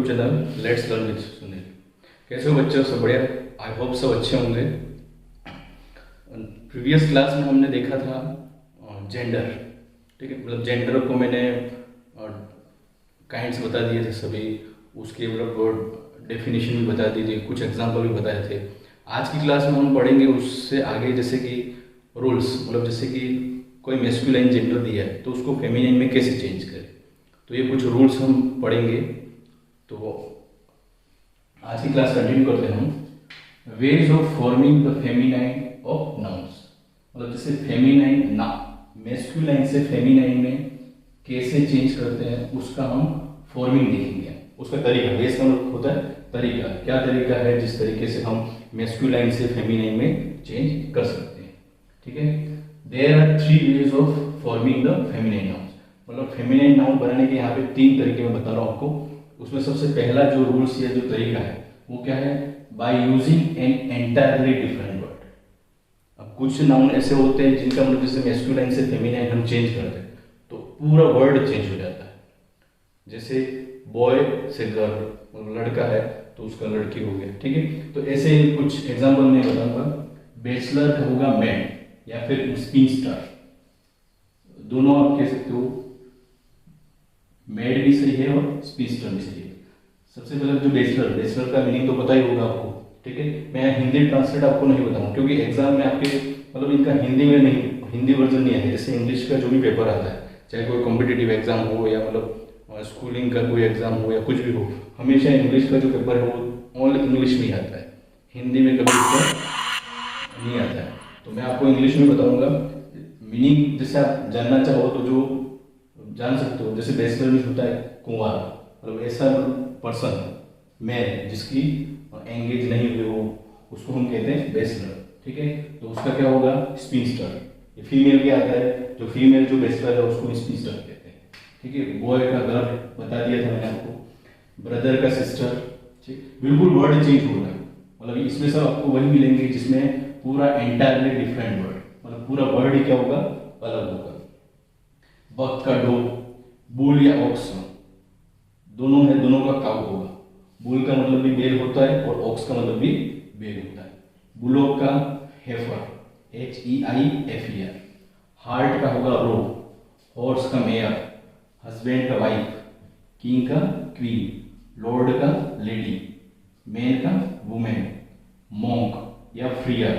YouTube channel let's learn with Sunil. कैसे हो बच्चे, सब बढ़िया? आई होप सब अच्छे होंगे। प्रीवियस क्लास में हमने देखा था जेंडर, ठीक है। मतलब जेंडर को मैंने काइंड्स बता दिए थे सभी, उसके मतलब डेफिनेशन भी बता दी थी, कुछ एग्जाम्पल भी बताए थे। आज की क्लास में हम पढ़ेंगे उससे आगे, जैसे कि रूल्स, मतलब जैसे कि कोई मैस्कुलाइन जेंडर दिया है तो उसको फेमिनाइन में कैसे चेंज करें, तो ये कुछ रूल्स हम पढ़ेंगे। तो आज की क्लास कंटिन्यू करते हैं हम। Veg of forming the feminine of nouns, मतलब जैसे फेमिनाइन ना मैस्कुलाइन से फेमिनाइन में कैसे चेंज करते हैं उसका हम फॉर्मिंग देखेंगे। उसका तरीका, वेज का मतलब होता है तरीका, क्या तरीका है जिस तरीके से हम मैस्कुलाइन से फेमिनाइन में चेंज कर सकते हैं, ठीक है। There are 3 ways of forming the feminine nouns, मतलब फेमिनाइन नाउन बनाने के यहाँ पे 3 तरीके मैं बता रहा हूँ आपको। उसमें सबसे पहला जो रूल्स या जो तरीका है वो क्या है, by using an entirely different word. अब कुछ नाउन ऐसे होते हैं जिनका मतलब जैसे मैस्कुलाइन से फेमिनाइन हम चेंज करते हैं तो पूरा वर्ड चेंज हो जाता है। जैसे बॉय से गर्ल, मतलब लड़का है तो उसका लड़की हो गया, ठीक है। तो ऐसे कुछ एग्जाम्पल मैं बताऊंगा। बैचलर का होगा मैन, या फिर स्पिनस्टर, दोनों आप कह सकते हो। मेड भी सही है और स्पिनस्टर भी सही है। सबसे पहले जो बैचलर, बैचलर का मीनिंग तो पता ही होगा आपको, ठीक है। मैं हिंदी ट्रांसलेट आपको नहीं बताऊंगा क्योंकि एग्जाम में आपके मतलब इनका हिंदी में नहीं, हिंदी वर्जन नहीं है। जैसे इंग्लिश का जो भी पेपर आता है, चाहे कोई कॉम्पिटिटिव एग्जाम हो या मतलब स्कूलिंग का कोई एग्जाम हो या कुछ भी हो, हमेशा इंग्लिश का जो पेपर है वो ऑल इंग्लिश में ही आता है, हिंदी में कभी इसका नहीं आता है। तो मैं आपको इंग्लिश में बताऊंगा मीनिंग, जैसे आप जानना चाहो तो जो जान सकते हो। जैसे बैचलर में होता है कुंवार, मतलब ऐसा पर्सन मैन जिसकी एंगेज नहीं हुई हो, उसको हम कहते हैं बैचलर, ठीक है। तो उसका क्या होगा, स्पिनस्टर। ये फीमेल के आता है, जो फीमेल जो बैचलर है उसको स्पिनस्टर कहते हैं, ठीक है। बॉय का गर्ल बता दिया था मैंने आपको, ब्रदर का सिस्टर, ठीक। बिल्कुल वर्ड चेंज हो रहा है, मतलब इसमें सब आपको वही मिलेंगे जिसमें पूरा एंटायरली डिफरेंट वर्ड, मतलब पूरा वर्ड ही क्या होगा, अलग होगा। बक का डो, बुल या ऑक्स दोनों है, दोनों का काउ होगा। बुल का मतलब भी बेल होता है और ऑक्स का मतलब भी बेल होता है। बुलोक का हेफर, HEIFER। हार्ट का होगा रो, हॉर्स का मेयर, हस्बैंड का वाइफ, किंग का क्वीन, लॉर्ड का लेडी, मैन का वुमेन। मॉन्क या फ्रियर,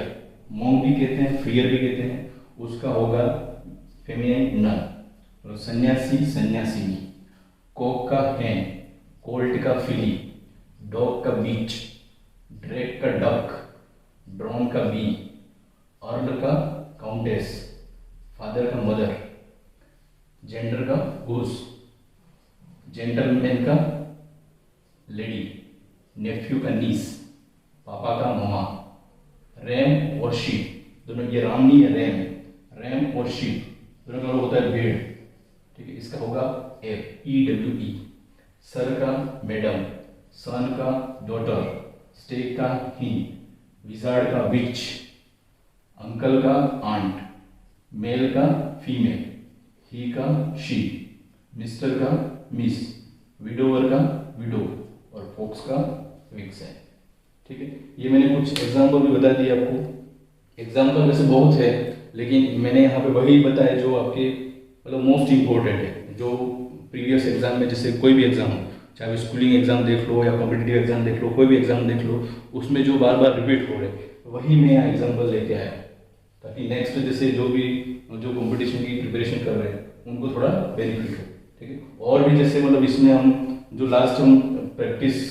मॉन्क भी कहते हैं, फ्रियर भी कहते हैं, उसका होगा फेमिनाइन नन। और सन्यासी, सन्यासिनी। कॉक का हैन, कोल्ट का फिली, डॉग का बीच, ड्रैग का डक, ड्रोन का बी, अर्ल का काउंटेस, फादर का मदर, जेंडर का गूस, जेंटलमैन का लेडी, नेफ्यू का नीस, पापा का ममा। रैम और शीप, दोनों, ये राम नहीं है, रैम, रैम और शीप दोनों का होता है भेड़, ठीक है। इसका होगा FEWE। सर का मैडम, सन का डॉटर, स्टेक का ही, विजार्ड का विच, अंकल का आंट, मेल का फीमेल, ही का शी, मिस्टर का मिस, विडोवर का विडो और फोक्स का विक्स है, ठीक है। ये मैंने कुछ एग्जाम्पल भी बता दिए आपको। एग्जाम्पल वैसे बहुत है लेकिन मैंने यहाँ पे वही बताया जो आपके मतलब मोस्ट इम्पोर्टेंट है, जो प्रीवियस एग्जाम में, जैसे कोई भी एग्जाम हो, चाहे स्कूलिंग एग्जाम देख लो या कॉम्पिटिटिव एग्जाम देख लो, कोई भी एग्जाम देख लो, उसमें जो बार बार रिपीट हो रहे वही मैं यहाँ एग्जाम्पल लेके आया, ताकि नेक्स्ट जैसे जो भी जो कॉम्पिटिशन की प्रिपरेशन कर रहे हैं उनको थोड़ा बेनिफिट हो, ठीक है। और भी जैसे मतलब इसमें हम जो लास्ट हम प्रैक्टिस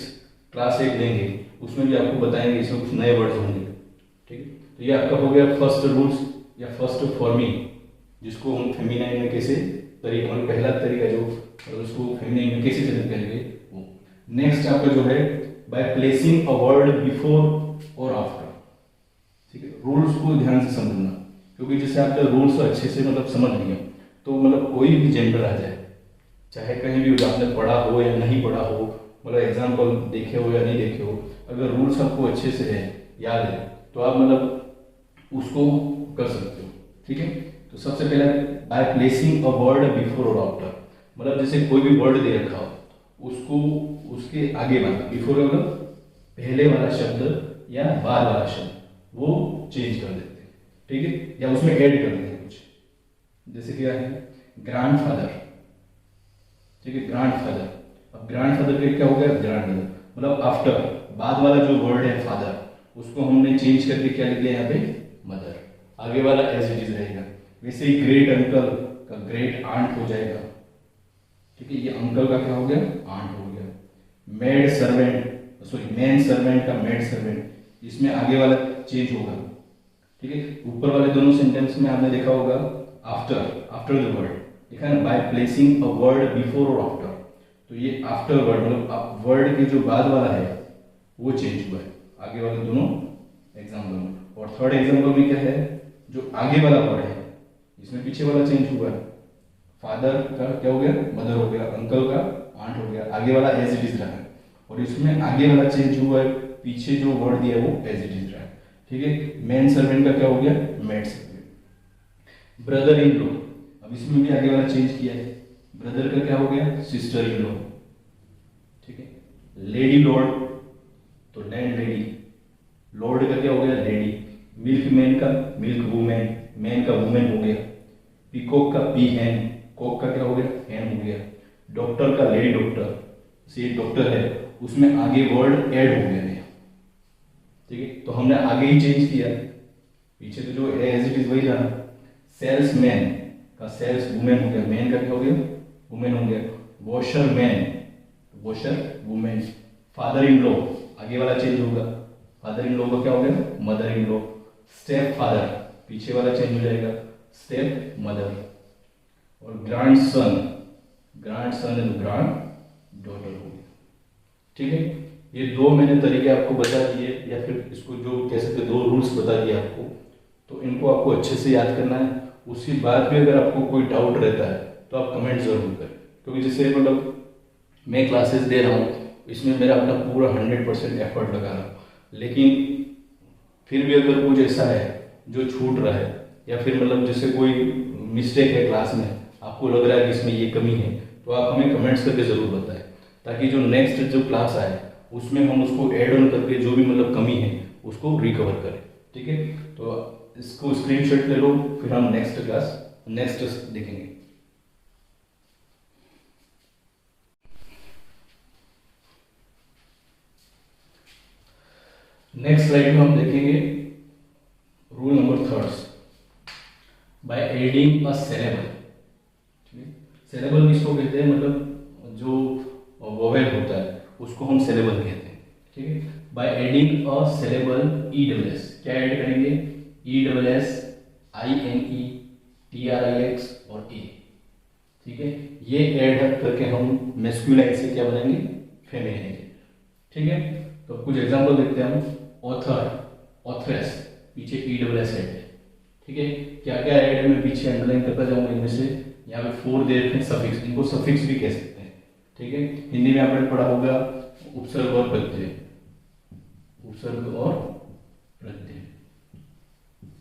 क्लास 1 देंगे उसमें भी आपको बताएंगे, इसमें कुछ नए वर्ड्स होंगे, ठीक है। तो ये आपका हो गया फर्स्ट रूल्स या फर्स्ट फॉर्मिंग, जिसको हम फेमिनाइन में कैसे तरीका, मतलब पहला तरीका जो उसको फेमिनाइन में कैसे चेंज करेंगे वो। नेक्स्ट आपका जो है by placing a word before और आफ्टर, ठीक है। रूल्स को ध्यान से समझना, क्योंकि जैसे आपने रूल्स अच्छे से मतलब समझ लिया तो मतलब कोई भी जेंडर आ जाए, चाहे कहीं भी आपने पढ़ा हो या नहीं पढ़ा हो, मतलब एग्जाम्पल देखे हो या नहीं देखे हो, अगर रूल्स आपको अच्छे से है, याद है, तो आप मतलब उसको कर सकते हो, ठीक है। तो सबसे पहले by placing a word before और आफ्टर, मतलब जैसे कोई भी वर्ड दे रखा हो उसको उसके आगे वाला, बिफोर का मतलब पहले वाला शब्द या बाद वाला शब्द वो चेंज कर देते हैं, ठीक है, या उसमें ऐड कर देते हैं कुछ। जैसे क्या है ग्रैंडफादर, ठीक है, ग्रैंडफादर। अब ग्रैंडफादर का क्या हो गया ग्रैंडमदर, मतलब आफ्टर, बाद वाला जो वर्ड है फादर उसको हमने चेंज करके क्या लिख दिया यहाँ पे मदर, आगे वाला एज इट इज रहेगा। वैसे ही ग्रेट अंकल का ग्रेट आंट हो जाएगा, ठीक है, ये अंकल का क्या हो गया आंट हो गया। Maid servant, sorry man servant का मेड सर्वेंट, इसमें आगे वाला चेंज होगा, ठीक है। ऊपर वाले दोनों सेंटेंस में आपने देखा होगा आफ्टर, आफ्टर द वर्ड देखा है ना, by placing a word before और आफ्टर, तो ये आफ्टर वर्ड मतलब वर्ड के जो बाद वाला है वो चेंज हुआ है आगे वाले दोनों एग्जाम्पल में। और थर्ड एग्जाम्पल में क्या है, जो आगे वाला वर्ड है इसमें पीछे वाला चेंज हुआ है, फादर का क्या हो गया मदर हो गया, अंकल का आंट हो गया, आगे वाला एज इट इज रहा है, और इसमें आगे वाला चेंज हुआ है, पीछे जो वर्ड दिया है वो एज इट इज रहा है, ठीक है। मैन सर्वेंट का क्या हो गया maid servant. Brother in law, अब इसमें भी आगे वाला चेंज किया है, ब्रदर का क्या हो गया सिस्टर इन लॉ, ठीक है। लेडी लॉर्ड तो लैंड लेडी, लॉर्ड का क्या हो गया लेडी, मिल्क मैन का मिल्क वुमेन, मैन का वुमेन हो गया, पीकॉक का पी हैन, कॉक का क्या हो गया हैन हो गया, डॉक्टर का लेडी डॉक्टर, से डॉक्टर है उसमें आगे वर्ड ऐड हो गया है, ठीक है, तो हमने आगे ही चेंज किया, पीछे तो जो एज इट इज वही रहा। सेल्समैन का सेल्स वुमेन हो गया, मैन का क्या हो गया वुमेन हो गया, washer man washer women. Father in law आगे वाला चेंज होगा, फादर इन लॉ का क्या हो गया mother in law. Step father पीछे वाला चेंज हो जाएगा स्टेप मदर। और grandson, grandson and grand daughter हो गया, ठीक है। ये दो मैंने तरीके आपको बता दिए, या फिर इसको जो कह सकते दो रूल्स बता दिए आपको, तो इनको आपको अच्छे से याद करना है। उसके बाद भी अगर आपको कोई डाउट रहता है तो आप कमेंट जरूर करें, क्योंकि जैसे मतलब मैं क्लासेस दे रहा हूँ इसमें मेरा अपना पूरा 100% एफर्ट लगा रहा हूँ, लेकिन फिर भी अगर कुछ ऐसा है जो छूट रहा है, या फिर मतलब जैसे कोई मिस्टेक है क्लास में, आपको लग रहा है कि इसमें ये कमी है, तो आप हमें कमेंट्स करके ज़रूर बताएं, ताकि जो नेक्स्ट जो क्लास आए उसमें हम उसको ऐड ऑन करके जो भी मतलब कमी है उसको रिकवर करें, ठीक है। तो इसको स्क्रीनशॉट ले लो, फिर हम नेक्स्ट क्लास नेक्स्ट देखेंगे। नेक्स्ट स्लाइड में हम देखेंगे rule number 3 by adding a syllable, ठीक है। सिलेबल किसको कहते हैं, मतलब जो वोवेल होता है उसको हम सिलेबल कहते हैं, ठीक है। By adding a syllable EWS, क्या ऐड करेंगे EWS INE TRIX और A, ठीक है। ये ऐड करके हम मैस्कुलाइन से क्या बनाएंगे फेमिनिन, ठीक है। तो कुछ एग्जांपल देखते हैं हम। ऑथर ऑथरेस पीछे EWS ऐड है, ठीक है। क्या क्या ऐड है मैं पीछे अंडरलाइन करता जाऊंगा, इनमें से यहाँ पे 4 दे रखे हैं सफिक्स, इनको सफिक्स भी कह सकते हैं, ठीक है। हिंदी में आपने पढ़ा होगा उपसर्ग और प्रत्यय, उपसर्ग और प्रत्यय,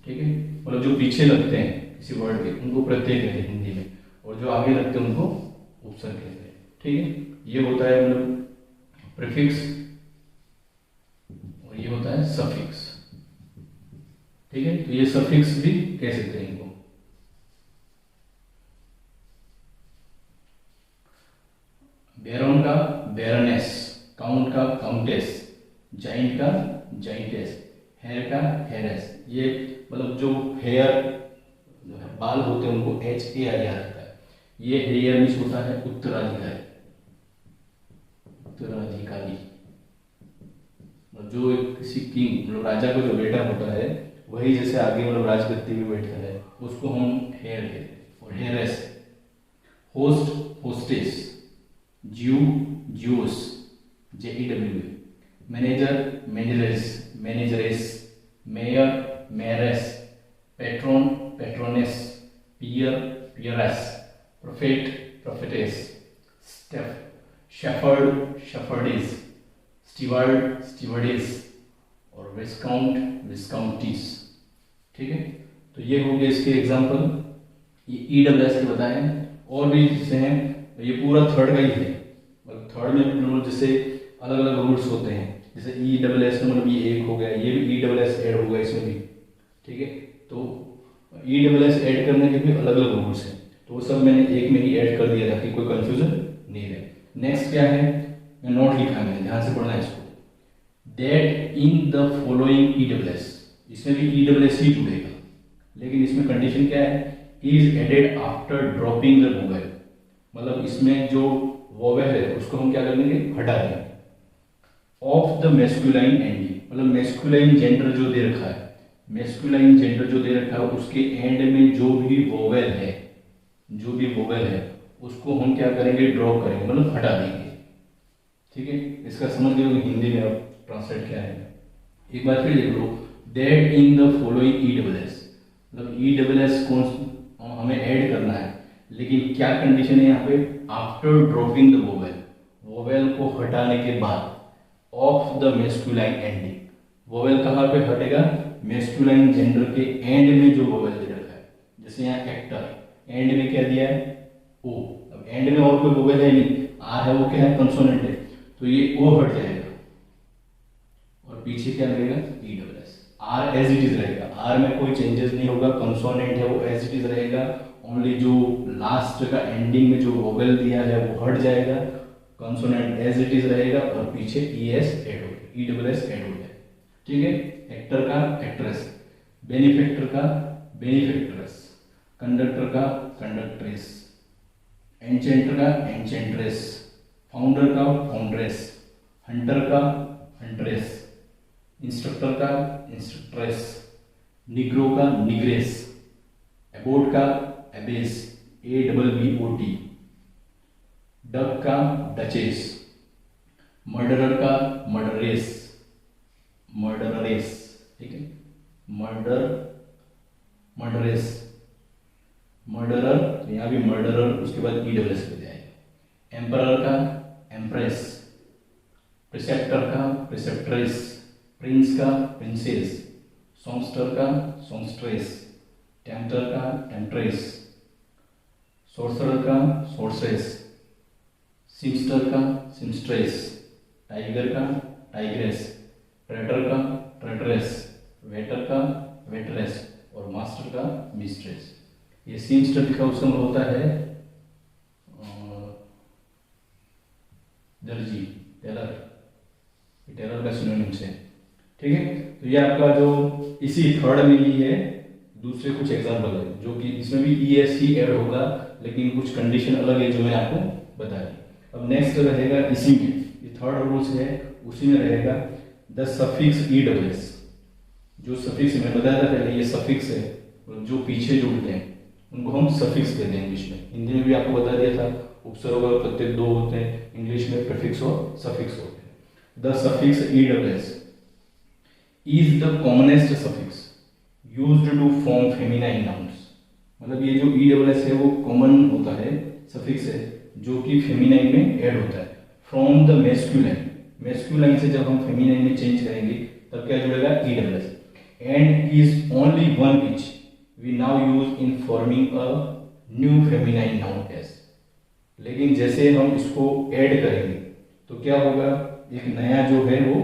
ठीक है। मतलब जो पीछे लगते हैं किसी वर्ड के उनको प्रत्यय कहते हैं हिंदी में, और जो आगे लगते हैं उनको उपसर्ग कहते हैं, ठीक है। ये होता है मतलब प्रीफिक्स और ये होता है सफिक्स, ठीक है। तो ये सफिक्स भी कह सकते हैं इनको। बैरोन का बैरनेस, काउंट का काउंटेस, जाइंट का जाइंटेस, हेयर का हेयरेस। ये मतलब जो हेयर बाल होते हैं उनको HAIR रहता है। ये हेयर मीन्स होता है उत्तराधिकारी, उत्तराधिकारी मतलब जो किसी किंग मतलब राजा का जो बेटा होता है वही जैसे आगे मतलब राजगद्दी में बैठता है उसको हम हेयर कहते हैं। और heiress, host hostess, Jew Jewess JEW, manager manageress manageress, mayor mayoress, patron patroness, peer peeress, prophet prophetess, स्टेफ शेफर्ड शेफर्डिस, स्टीवर्ड स्टीवर्डिस और विस्काउंट विस्काउंटिस, ठीक है। तो ये हो गए इसके एग्जांपल, ये EWS के बताए हैं। और भी जैसे हैं, ये पूरा थर्ड का ही है, मतलब थर्ड में भी रूल जैसे अलग अलग रूल्स होते हैं, जैसे ई डबल एस में मतलब ये एक हो गया, ये भी ई डबल एस ऐड होगा इसमें भी, ठीक है। तो ई डबल एस ऐड करने के भी अलग अलग रूल्स हैं, तो वो सब मैंने एक में ही ऐड कर दिया ताकि कोई कंफ्यूजन नहीं रहे। नेक्स्ट क्या है, मैं नोट लिखा मैंने, ध्यान से पढ़ना है इसको। That in the following E double S, इसमें भी ई डबल एस ही जुड़ेगा, लेकिन इसमें कंडीशन क्या है, is added after dropping the vowel, मतलब इसमें जो वोवेल है उसको हम क्या कर देंगे, हटा देंगे। ऑफ द मेस्कुलाइन एंड, मतलब मेस्कुलाइन जेंडर जो दे रखा है, मेस्कुलाइन जेंडर जो दे रखा है उसके एंड में जो भी वोवेल है, जो भी वोवेल है उसको हम क्या करेंगे, ड्रॉप करेंगे, मतलब हटा देंगे, ठीक है। इसका समझ गए होंगे हिंदी में अब ट्रांसलेट क्या है। एक बार फिर देख लो, that in the following E double S, मतलब ई डबल एस कौन हमें ऐड करना है, लेकिन क्या कंडीशन है यहाँ पे, after dropping the vowel, vowel को हटाने के बाद, of the masculine ending, vowel कहाँ पे हटेगा, मेस्कुलाइन जेंडर के एंड में जो वोवेल दे रखा है, जैसे यहाँ एक्टर, एंड में क्या दिया है, ओ, अब एंड में और कोई वोवेल है नहीं, आर है, वो क्या है, कंसोनेंट है, तो ये ओ हट जाएगा और पीछे क्या लगेगा, E double S, R as it is रहेगा, आर में कोई चेंजेस नहीं होगा, कंसोनेंट है वो एज इट इज रहेगा, ओनली जो लास्ट का एंडिंग में जो वोवेल दिया है वो हट जाएगा, कंसोनेंट एज इट इज रहेगा और पीछे ई एस ऐड हो जाएगा, ई डबल एस ऐड हो जाएगा, ठीक है। एक्टर का एक्ट्रेस, बेनिफैक्टर का बेनिफैक्ट्रेस, कंडक्टर का कंडक्ट्रेस, एंचेंटर का एंचेंट्रेस, फाउंडर का फाउंड्रेस, हंटर का हंट्रेस, इंस्ट्रक्टर का इंस्ट्रक्ट्रेस, निग्रो का निग्रेस, एबोट का abbess, A double B O T, duke का डचेस, मर्डरर का मर्डरेस, मर्डरेस, ठीक है, मर्डर मर्डरेस, मर्डरर, तो यहाँ भी मर्डरर, उसके बाद ई डबल एस हो जाएगा, एम्परर का एम्प्रेस, प्रिसेप्टर का प्रिसेप्ट्रेस, प्रिंस का प्रिंसेस, सॉन्गस्टर का सॉन्गस्ट्रेस, टेम्पटर का टेम्प्ट्रेस, सोर्सरर का सोर्सेस, सिम्स्टर का सिम्स्ट्रेस, टाइगर का टाइग्रेस, ट्रेटर का ट्रेटरेस, वेटर का वेटरेस और मास्टर का मिस्ट्रेस। ये सिम्स्टर का उसका होता है दर्जी, टेलर, टेलर का सिनोनिम्स है, ठीक है। तो ये आपका जो इसी थर्ड में ही है, दूसरे कुछ एग्जाम्पल है जो कि इसमें भी ई एस ही ऐड होगा, लेकिन कुछ कंडीशन अलग है जो मैंने आपको बता दी। अब नेक्स्ट रहेगा इसी में, ये थर्ड रूल्स है, उसी में रहेगा the suffix E double S, जो सफिक्स मैंने बताया था पहले, ये सफिक्स है, जो पीछे जुड़ते हैं उनको हम सफिक्स कहते हैं इंग्लिश में, हिंदी में भी आपको बता दिया था, उपसर्ग और प्रत्यय दो होते हैं, इंग्लिश में प्रीफिक्स और सफिक्स होते हैं। The suffix E double S is the commonest suffix used to form feminine nouns, मतलब ये जो ई डबल एस है वो कॉमन होता है, सफिक्स है जो कि फेमिनाइन में ऐड होता है, फ्रॉम द मेस्कुलाइन, मेस्कुलाइन से जब हम फेमिनाइन में चेंज करेंगे तब क्या जुड़ेगा, E double S, and is only one which we now use in forming a new feminine nouns, लेकिन जैसे हम इसको ऐड करेंगे तो क्या होगा, एक नया जो है वो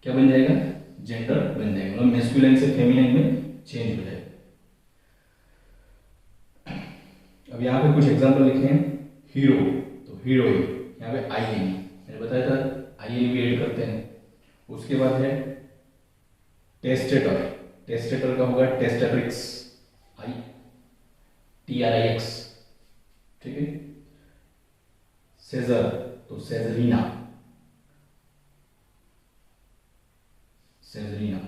क्या बन जाएगा, जेंडर बन जाएगा, मतलब मेस्कुलाइन से फेमिनाइन में चेंज हो जाएगा। अब यहाँ पे कुछ एग्जांपल लिखे हैं, हीरो तो हीरोइन, यहाँ पे आई एन, मैंने बताया था आई एन भी ऐड करते हैं। उसके बाद है टेस्टेटर, टेस्टेटर का होगा testatrix, I T R I X, ठीक है। सेजर तो czarina, czarina,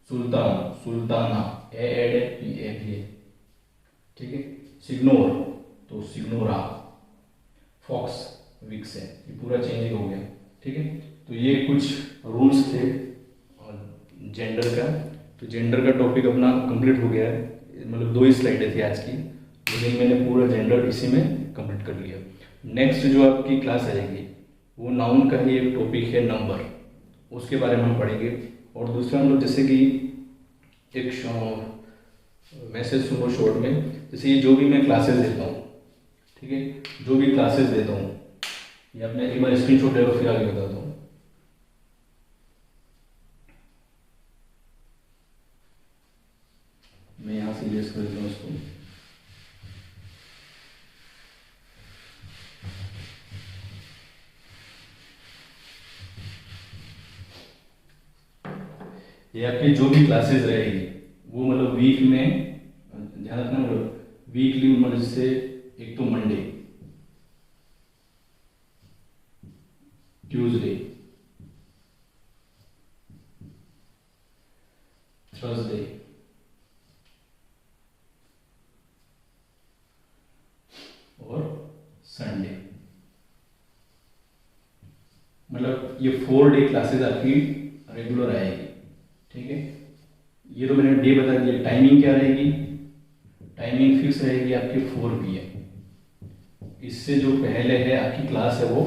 sultan sultana, A एड है पी ए भी है, ठीक है। सिग्नोर तो सिग्नोरा, फॉक्स विक्स है, ये पूरा चेंज हो गया, ठीक है। तो ये कुछ रूल्स थे जेंडर का, तो जेंडर का टॉपिक अपना कंप्लीट हो गया है, मतलब 2 ही स्लाइडें थी आज की, लेकिन मैंने पूरा जेंडर इसी में कंप्लीट कर लिया। नेक्स्ट जो आपकी क्लास आएगी वो नाउन का ही एक टॉपिक है नंबर, उसके बारे में हम पढ़ेंगे। और दूसरा हम लोग जैसे कि एक मैसेज सुनो शॉर्ट में, जैसे ये जो भी मैं क्लासेस देता हूँ, ठीक है, जो भी क्लासेस देता हूँ ये आपने एक बार स्क्रीनशॉट ले लो, फिर आगे बताता हूँ। मैं यहाँ से इरेज कर देता हूँ इसको। ये आपकी जो भी क्लासेस रहेगी वो मतलब वीक में ध्यान रखना, मतलब वीकली, मतलब जैसे एक तो मंडे, ट्यूसडे, थर्सडे और संडे, मतलब ये 4 डे क्लासेस आपकी रेगुलर आएगी। ठीक है, ये तो मैंने डे बता दिया। टाइमिंग क्या रहेगी? टाइमिंग फिक्स रहेगी आपकी 4 PM। इससे जो पहले है आपकी क्लास है वो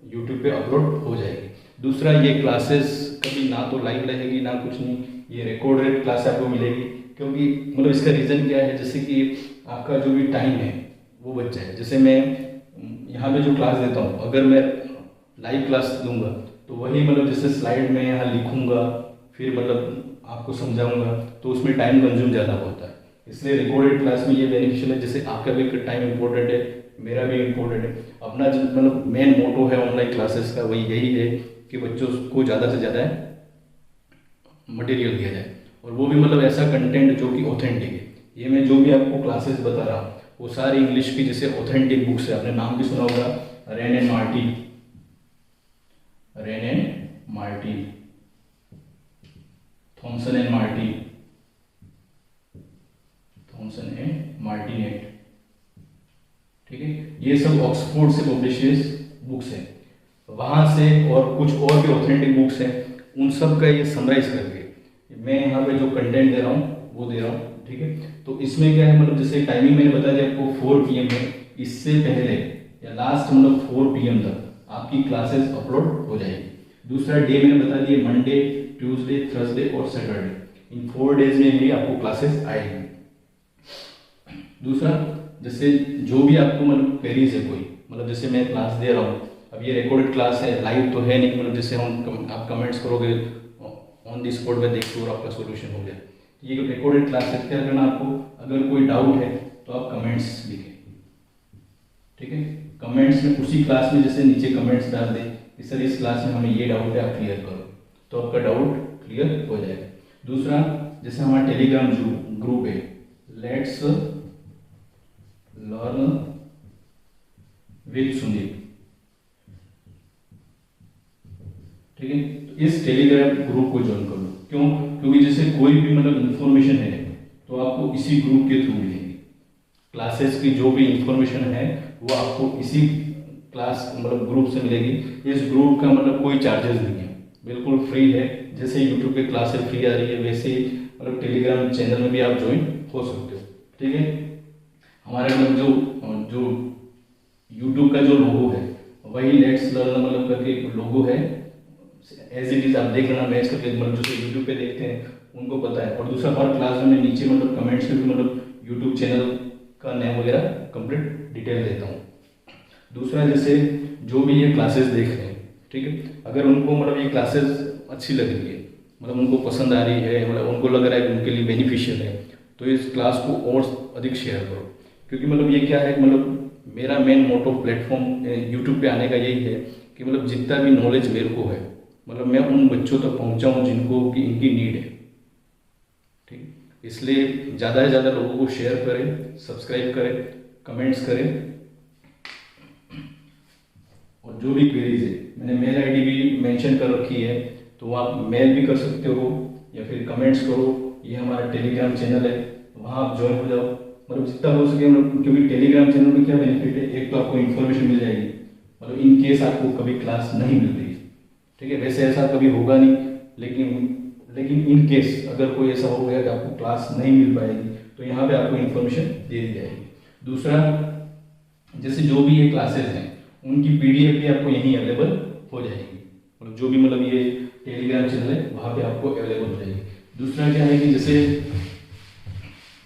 यूट्यूब पे अपलोड हो जाएगी। दूसरा, ये क्लासेस कभी ना तो लाइव रहेगी ना कुछ नहीं, ये रिकॉर्डेड क्लास आपको मिलेगी। क्योंकि मतलब इसका रीज़न क्या है, जैसे कि आपका जो भी टाइम है वो बच जाए। जैसे मैं यहाँ पे जो क्लास देता हूँ, अगर मैं लाइव क्लास दूंगा तो वही मतलब जैसे स्लाइड में यहाँ लिखूंगा, फिर मतलब आपको समझाऊंगा, तो उसमें टाइम कंज्यूम ज़्यादा होता है। इसलिए रिकॉर्डेड क्लास में ये बेनिफिशियल है। जैसे आपका भी टाइम इंपॉर्टेंट है, मेरा भी इम्पोर्टेंट है। अपना जो मतलब मेन मोटो है ऑनलाइन क्लासेस का, वही यही है कि बच्चों को ज़्यादा से ज़्यादा मटेरियल दिया जाए, और वो भी मतलब ऐसा कंटेंट जो कि ऑथेंटिक है। ये मैं जो भी आपको क्लासेस बता रहा हूँ वो सारी इंग्लिश की जैसे ऑथेंटिक बुक्स है। आपने नाम भी सुना होगा, Wren and Martin, Wren and Martin, Thomson and Martin, Thomson and Martinet. ठीक है, ये सब ऑक्सफोर्ड से पब्लिशेस बुक्स हैं, वहाँ से और कुछ और भी ऑथेंटिक बुक्स हैं, उन सब का ये समराइज करके मैं यहाँ पे जो कंटेंट दे रहा हूँ वो दे रहा हूँ। ठीक है, तो इसमें क्या है, मतलब जैसे टाइमिंग मैंने बता दिया आपको 4 PM है। इससे पहले या लास्ट मतलब 4 PM तक आपकी क्लासेस अपलोड हो जाएगी। दूसरा डे मैंने बता दिया, मंडे, ट्यूसडे, थर्सडे और सैटरडे, इन 4 डेज में ही आपको क्लासेस आएगी। दूसरा, जैसे जो भी आपको मतलब क्वेरीज है कोई, मतलब जैसे मैं क्लास दे रहा हूँ, अब ये रिकॉर्डेड क्लास है, लाइव तो है नहीं, मतलब जैसे आप कमेंट्स करोगे ऑन दी स्पॉट में देखते और आपका सोल्यूशन हो जाए। ये रिकॉर्डेड क्लास है, क्या करना आपको, अगर कोई डाउट है तो आप कमेंट्स लिखें। ठीक है, कमेंट्स में उसी क्लास में जैसे नीचे कमेंट्स डाल दें कि सर इस क्लास में हमें ये डाउट है, आप क्लियर करो, तो आपका डाउट क्लियर हो जाएगा। दूसरा, जैसे हमारा टेलीग्राम ग्रुप है, लेट्स लर्न विद सुदीप। ठीक है, तो इस टेलीग्राम ग्रुप को ज्वाइन कर लो। क्यों? क्योंकि जैसे कोई भी मतलब इंफॉर्मेशन है तो आपको इसी ग्रुप के थ्रू मिलेगी। क्लासेस की जो भी इंफॉर्मेशन है वो आपको इसी क्लास मतलब ग्रुप से मिलेगी। इस ग्रुप का मतलब कोई चार्जेस नहीं है, बिल्कुल फ्री है। जैसे यूट्यूब पे क्लासेस फ्री आ रही है, वैसे ही मतलब टेलीग्राम चैनल में भी आप ज्वाइन हो सकते हो। ठीक है, हमारे मतलब जो यूट्यूब का जो लोगो है वही लेट्स लर्न मतलब करके एक लोगो है, एज इट इज आप देख लेना मैच करके, मतलब जो यूट्यूब पे देखते हैं उनको पता है। और दूसरा, हर क्लास में मैं नीचे मतलब कमेंट्स में भी मतलब यूट्यूब चैनल का नेम वगैरह कंप्लीट डिटेल देता हूँ। दूसरा, जैसे जो भी ये क्लासेस देख रहे हैं, ठीक है, अगर उनको मतलब ये क्लासेस अच्छी लग रही है, मतलब उनको पसंद आ रही है, मतलब उनको लग रहा है कि उनके लिए बेनिफिशियल है, तो इस क्लास को और अधिक शेयर करो। क्योंकि मतलब ये क्या है, मतलब मेरा मेन मोटो प्लेटफॉर्म यूट्यूब पे आने का यही है कि मतलब जितना भी नॉलेज मेरे को है, मतलब मैं उन बच्चों तक पहुंचाऊं जिनको कि इनकी नीड है। ठीक, इसलिए ज़्यादा से ज़्यादा लोगों को शेयर करें, सब्सक्राइब करें, कमेंट्स करें, और जो भी क्वेरीज है मैंने मेल आईडी भी मेंशन कर रखी है, तो आप मेल भी कर सकते हो या फिर कमेंट्स करो। ये हमारा टेलीग्राम चैनल है, वहाँ आप ज्वाइन हो जाओ, मतलब जितना हो सके। मतलब क्योंकि टेलीग्राम चैनल में क्या बेनिफिट है, एक तो आपको इन्फॉर्मेशन मिल जाएगी, मतलब इन केस आपको कभी क्लास नहीं मिल रही, ठीक है, वैसे ऐसा कभी होगा नहीं, लेकिन इन केस अगर कोई ऐसा हो गया कि आपको क्लास नहीं मिल पाएगी तो यहाँ पे आपको इन्फॉर्मेशन दे दी जाएगी। दूसरा, जैसे जो भी ये क्लासेस हैं उनकी PDF भी आपको यहीं अवेलेबल हो जाएगी, मतलब जो भी मतलब ये टेलीग्राम चैनल है वहाँ पे आपको अवेलेबल हो जाएगी। दूसरा क्या है कि जैसे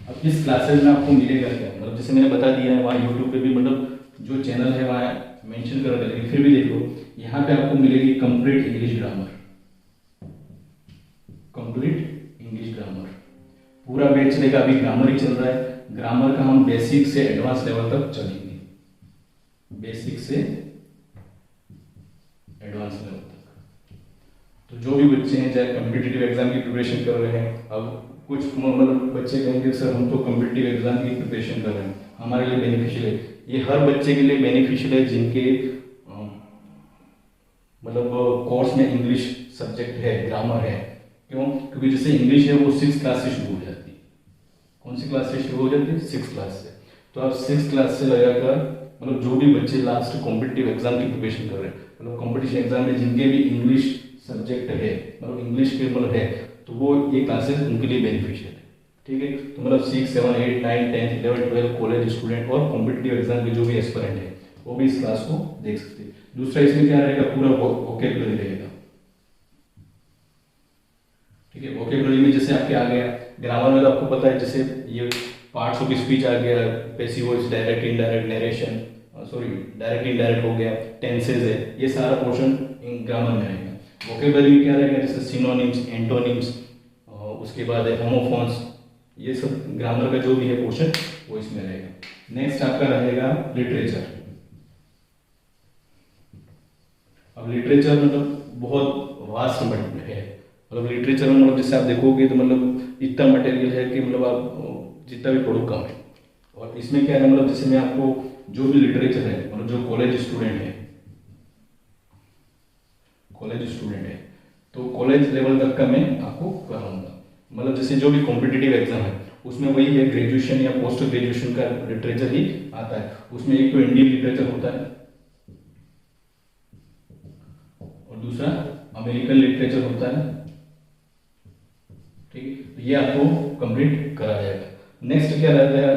अब इस क्लासेस में आपको मिलेगा क्या, मतलब जैसे मैंने बता दिया है, वहाँ यूट्यूब पे भी मतलब जो चैनल है वहाँ मेंशन कर देंगे, फिर भी देखो यहाँ पे आपको मिलेगी complete English grammar, complete English grammar पूरा बैच चलेगा। अभी ग्रामर ही चल रहा है, ग्रामर का हम बेसिक से एडवांस लेवल तक चलेंगे, बेसिक से एडवांस लेवल तक। तो जो भी बच्चे हैं चाहे कॉम्पिटिटिव एग्जाम की प्रिपरेशन कर रहे हैं, अब कुछ मतलब बच्चे कहेंगे सर हम तो कॉम्पिटिटिव एग्जाम की प्रिपरेशन कर रहे हैं, हमारे लिए बेनिफिशियल है। ये हर बच्चे के लिए बेनिफिशियल है जिनके मतलब कोर्स में इंग्लिश सब्जेक्ट है, ग्रामर है। क्यों? क्योंकि जैसे इंग्लिश है वो 6th क्लास से शुरू हो जाती है। कौन सी क्लास से शुरू हो जाती है? 6th क्लास से। तो आप 6th क्लास से लगाकर मतलब जो भी बच्चे लास्ट कॉम्पिटिटिव एग्जाम की प्रिपरेशन कर रहे हैं, मतलब कॉम्पिटिशन एग्जाम में जिनके भी इंग्लिश सब्जेक्ट है, मतलब इंग्लिश के मतलब है, तो वो ये क्लासेस उनके लिए बेनिफिशियल है। ठीक है, तो मतलब 6, 7, 8, 9, 10, 11, 12 कॉलेज स्टूडेंट और कॉम्पिटिटिव एग्जाम के जो भी एस्पिरेंट है वो भी इस क्लास को देख सकते हैं। दूसरा इसमें क्या रहेगा, पूरा वोकैबुलरी रहेगा। ठीक है, वोकैबुलरी में जैसे आपके आ गया, ग्रामर में तो आपको पता है जैसे ये पार्ट्स ऑफ स्पीच आ गया, passive voice, direct indirect, narration, sorry direct indirect हो गया, टेंसेज है, ये सारा पोर्शन ग्रामर में रहेगा। वोकैबुलरी में क्या रहेगा, जैसे सिनोनिम्स, एंटोनिम्स, उसके बाद है होमोफोन्स, ये सब ग्रामर का जो भी है पोर्शन वो इसमें रहेगा। नेक्स्ट आपका रहेगा लिटरेचर। अब लिटरेचर मतलब बहुत वास्ट है, मतलब लिटरेचर में मतलब जैसे आप देखोगे तो मतलब इतना मटेरियल है कि मतलब आप जितना भी पढ़ो कम है। और इसमें क्या है, मतलब जैसे मैं आपको जो भी लिटरेचर है, मतलब जो कॉलेज स्टूडेंट है तो कॉलेज लेवल तक का मैं आपको कराऊंगा। मतलब जैसे जो भी कॉम्पिटिटिव एग्जाम है उसमें वही है, ग्रेजुएशन या पोस्ट ग्रेजुएशन का लिटरेचर ही आता है। उसमें एक तो इंडियन लिटरेचर होता है और दूसरा अमेरिकन लिटरेचर होता है। ठीक है, ये आपको कंप्लीट करा जाएगा। नेक्स्ट क्या रहता है,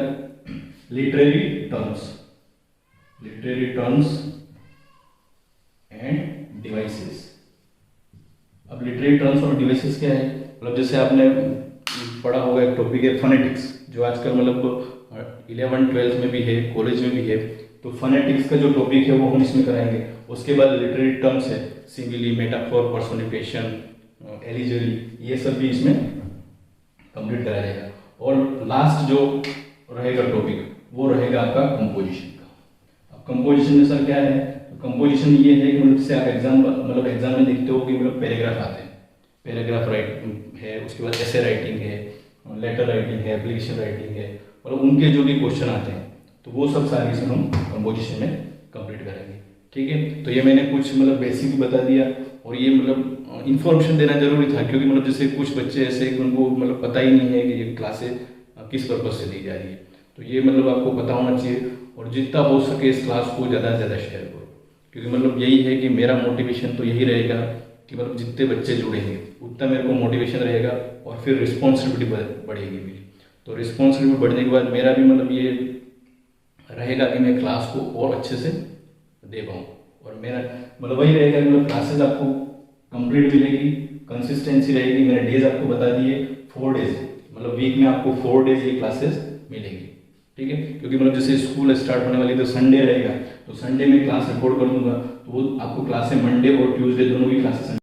लिटरेरी टर्म्स एंड डिवाइसेस। अब लिटरेरी टर्म्स और डिवाइसेस क्या है, मतलब जैसे आपने पढ़ा होगा एक टॉपिक है फोनेटिक्स, जो आजकल मतलब 11, 12 में भी है, कॉलेज में भी है। तो फोनेटिक्स का जो टॉपिक है वो हम इसमें कराएंगे। उसके बाद लिटरेरी टर्म्स है, सिमिली, मेटाफोर, पर्सोनिफिकेशन, एलिजरी, ये सब भी इसमें कंप्लीट कराया जाएगा। और लास्ट जो रहेगा टॉपिक वो रहेगा आपका कंपोजिशन का। अब कंपोजिशन में सर क्या है, कंपोजिशन ये है कि मतलब जैसे आप एग्जाम में देखते हो कि मतलब पैराग्राफ आते हैं, पैराग्राफ राइटिंग है, उसके बाद ऐसे राइटिंग है, लेटर राइटिंग है, एप्लीकेशन राइटिंग है, मतलब उनके जो भी क्वेश्चन आते हैं तो वो सब सारी इसमें हम कंपोजिशन में कंप्लीट करेंगे। ठीक है, तो ये मैंने कुछ मतलब बेसिक भी बता दिया, और ये मतलब इन्फॉर्मेशन देना जरूरी था क्योंकि मतलब जैसे कुछ बच्चे ऐसे कि उनको मतलब पता ही नहीं है कि ये क्लासेस किस पर्पज से दी जा रही है। तो ये मतलब आपको पता होना चाहिए, और जितना हो सके इस क्लास को ज़्यादा से ज़्यादा शेयर करो, क्योंकि मतलब यही है कि मेरा मोटिवेशन तो यही रहेगा कि मतलब जितने बच्चे जुड़ेंगे उतना मेरे को मोटिवेशन रहेगा, और फिर रिस्पॉन्सिबिलिटी बढ़ेगी मेरी। तो रिस्पॉन्सिबिलिटी बढ़ने के बाद मेरा भी मतलब ये रहेगा कि मैं क्लास को और अच्छे से दे पाऊँ, और मेरा मतलब वही रहेगा कि मतलब क्लासेस आपको कंप्लीट मिलेगी, कंसिस्टेंसी रहेगी। मैंने डेज आपको बता दिए 4 डेज, मतलब वीक में आपको 4 डेज ये क्लासेस मिलेगी। ठीक है, क्योंकि मतलब जैसे स्कूल स्टार्ट होने वाली तो संडे रहेगा, तो संडे में क्लास रिकॉर्ड कर दूंगा, तो वो आपको क्लासें मंडे और ट्यूसडे दोनों की क्लासेस